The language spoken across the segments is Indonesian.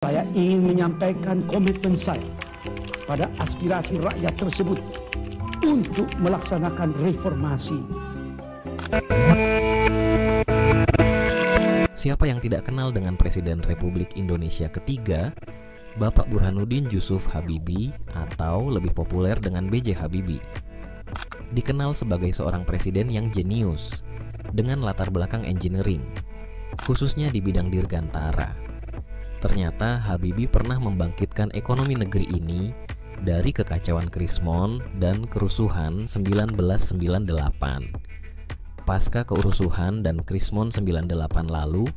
Saya ingin menyampaikan komitmen saya pada aspirasi rakyat tersebut untuk melaksanakan reformasi. Siapa yang tidak kenal dengan Presiden Republik Indonesia ketiga, Bapak Burhanuddin Yusuf Habibie atau lebih populer dengan B.J. Habibie. Dikenal sebagai seorang presiden yang jenius dengan latar belakang engineering, khususnya di bidang dirgantara. Ternyata Habibie pernah membangkitkan ekonomi negeri ini dari kekacauan Krismon dan kerusuhan 1998. Pasca kerusuhan dan Krismon 98 lalu,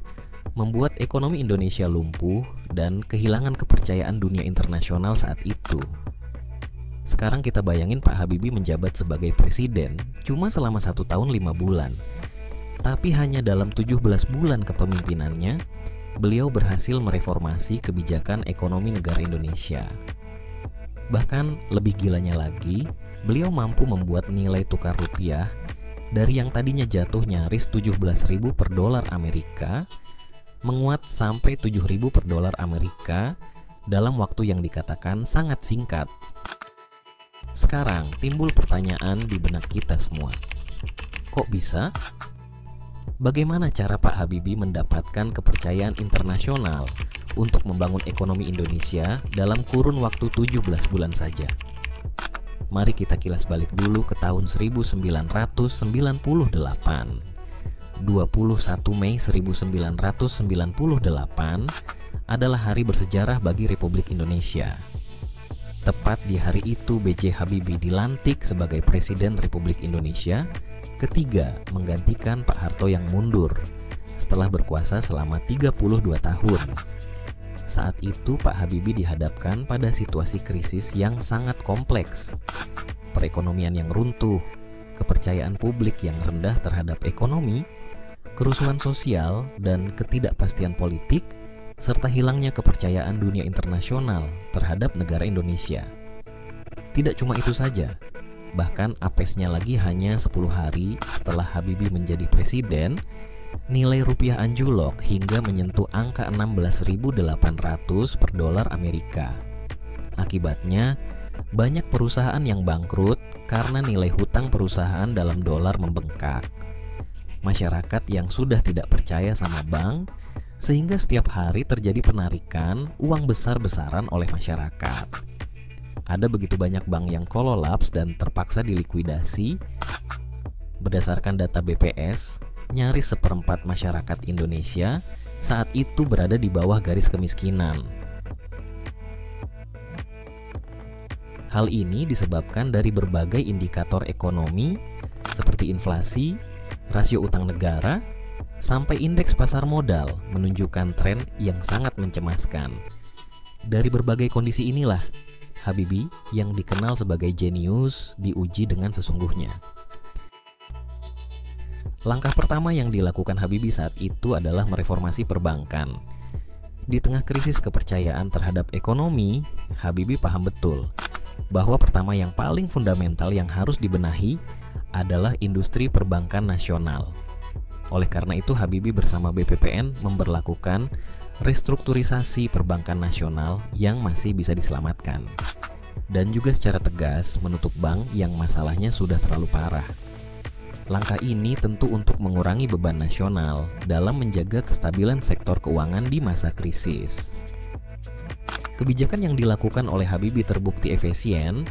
membuat ekonomi Indonesia lumpuh dan kehilangan kepercayaan dunia internasional saat itu. Sekarang kita bayangin Pak Habibie menjabat sebagai presiden cuma selama 1 tahun 5 bulan. Tapi hanya dalam 17 bulan kepemimpinannya, beliau berhasil mereformasi kebijakan ekonomi negara Indonesia. Bahkan lebih gilanya lagi, beliau mampu membuat nilai tukar rupiah dari yang tadinya jatuh nyaris 17.000 per dolar Amerika, menguat sampai 7.000 per dolar Amerika dalam waktu yang dikatakan sangat singkat. Sekarang timbul pertanyaan di benak kita semua. Kok bisa? Bagaimana cara Pak Habibie mendapatkan kepercayaan internasional untuk membangun ekonomi Indonesia dalam kurun waktu 17 bulan saja? Mari kita kilas balik dulu ke tahun 1998. 21 Mei 1998 adalah hari bersejarah bagi Republik Indonesia. Tepat di hari itu B.J. Habibie dilantik sebagai Presiden Republik Indonesia ketiga, menggantikan Pak Harto yang mundur setelah berkuasa selama 32 tahun. Saat itu Pak Habibie dihadapkan pada situasi krisis yang sangat kompleks. Perekonomian yang runtuh, kepercayaan publik yang rendah terhadap ekonomi, kerusuhan sosial dan ketidakpastian politik, serta hilangnya kepercayaan dunia internasional terhadap negara Indonesia. Tidak cuma itu saja, bahkan apesnya lagi hanya 10 hari setelah Habibie menjadi presiden, nilai rupiah anjlok hingga menyentuh angka 16.800 per dolar Amerika. Akibatnya, banyak perusahaan yang bangkrut karena nilai hutang perusahaan dalam dolar membengkak. Masyarakat yang sudah tidak percaya sama bank, sehingga setiap hari terjadi penarikan uang besar-besaran oleh masyarakat. Ada begitu banyak bank yang kolaps dan terpaksa dilikuidasi. Berdasarkan data BPS, nyaris seperempat masyarakat Indonesia saat itu berada di bawah garis kemiskinan. Hal ini disebabkan dari berbagai indikator ekonomi seperti inflasi, rasio utang negara, sampai indeks pasar modal menunjukkan tren yang sangat mencemaskan. Dari berbagai kondisi inilah Habibie yang dikenal sebagai jenius diuji dengan sesungguhnya. Langkah pertama yang dilakukan Habibie saat itu adalah mereformasi perbankan. Di tengah krisis kepercayaan terhadap ekonomi, Habibie paham betul bahwa pertama yang paling fundamental yang harus dibenahi adalah industri perbankan nasional. Oleh karena itu Habibie bersama BPPN memberlakukan restrukturisasi perbankan nasional yang masih bisa diselamatkan, dan juga secara tegas menutup bank yang masalahnya sudah terlalu parah. Langkah ini tentu untuk mengurangi beban nasional dalam menjaga kestabilan sektor keuangan di masa krisis. Kebijakan yang dilakukan oleh Habibie terbukti efisien.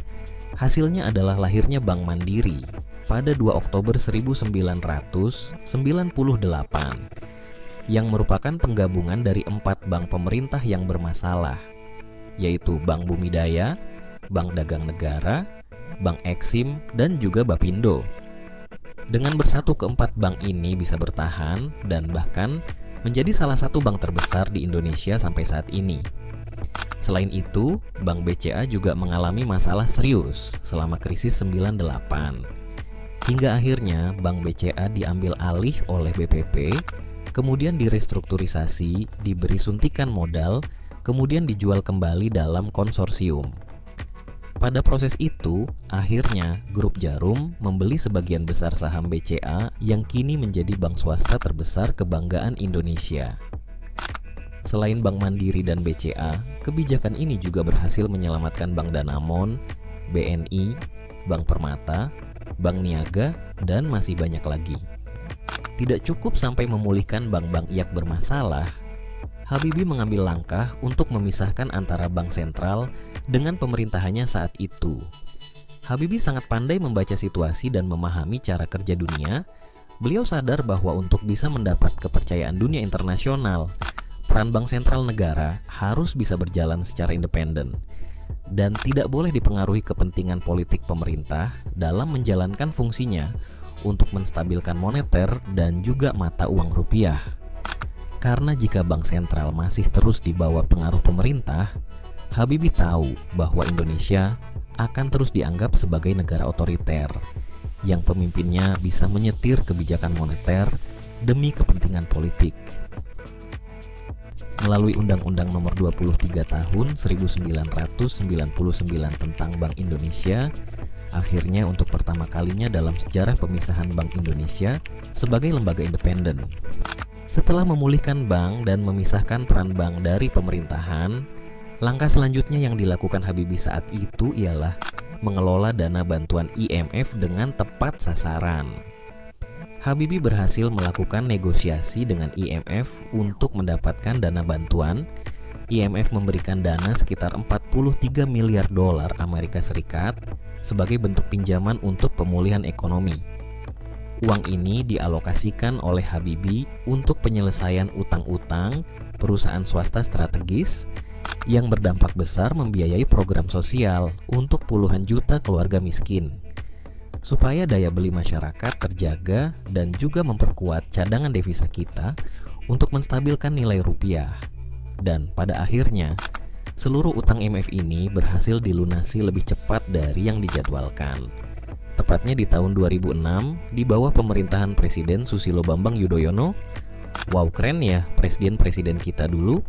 Hasilnya adalah lahirnya Bank Mandiri pada 2 Oktober 1998 yang merupakan penggabungan dari 4 bank pemerintah yang bermasalah, yaitu Bank Bumidaya, Bank Dagang Negara, Bank Eksim, dan juga Bapindo. Dengan bersatu keempat bank ini bisa bertahan dan bahkan menjadi salah satu bank terbesar di Indonesia sampai saat ini. Selain itu, Bank BCA juga mengalami masalah serius selama krisis 98. Hingga akhirnya Bank BCA diambil alih oleh BPP, kemudian direstrukturisasi, diberi suntikan modal, kemudian dijual kembali dalam konsorsium. Pada proses itu, akhirnya Grup Jarum membeli sebagian besar saham BCA yang kini menjadi bank swasta terbesar kebanggaan Indonesia. Selain Bank Mandiri dan BCA, kebijakan ini juga berhasil menyelamatkan Bank Danamon, BNI, Bank Permata, Bank Niaga, dan masih banyak lagi. Tidak cukup sampai memulihkan bank-bank yang bermasalah, Habibie mengambil langkah untuk memisahkan antara bank sentral dengan pemerintahannya saat itu. Habibie sangat pandai membaca situasi dan memahami cara kerja dunia. Beliau sadar bahwa untuk bisa mendapat kepercayaan dunia internasional, peran bank sentral negara harus bisa berjalan secara independen dan tidak boleh dipengaruhi kepentingan politik pemerintah dalam menjalankan fungsinya untuk menstabilkan moneter dan juga mata uang rupiah. Karena jika bank sentral masih terus di bawah pengaruh pemerintah, Habibie tahu bahwa Indonesia akan terus dianggap sebagai negara otoriter yang pemimpinnya bisa menyetir kebijakan moneter demi kepentingan politik. Melalui Undang-Undang Nomor 23 Tahun 1999 tentang Bank Indonesia, akhirnya untuk pertama kalinya dalam sejarah pemisahan Bank Indonesia sebagai lembaga independen. Setelah memulihkan bank dan memisahkan peran bank dari pemerintahan, langkah selanjutnya yang dilakukan Habibie saat itu ialah mengelola dana bantuan IMF dengan tepat sasaran. Habibie berhasil melakukan negosiasi dengan IMF untuk mendapatkan dana bantuan. IMF memberikan dana sekitar 43 miliar dolar Amerika Serikat sebagai bentuk pinjaman untuk pemulihan ekonomi. Uang ini dialokasikan oleh Habibie untuk penyelesaian utang-utang perusahaan swasta strategis yang berdampak besar membiayai program sosial untuk puluhan juta keluarga miskin, supaya daya beli masyarakat terjaga dan juga memperkuat cadangan devisa kita untuk menstabilkan nilai rupiah. Dan pada akhirnya, seluruh utang IMF ini berhasil dilunasi lebih cepat dari yang dijadwalkan. Tepatnya di tahun 2006 di bawah pemerintahan Presiden Susilo Bambang Yudhoyono. Wow, keren ya presiden-presiden kita dulu.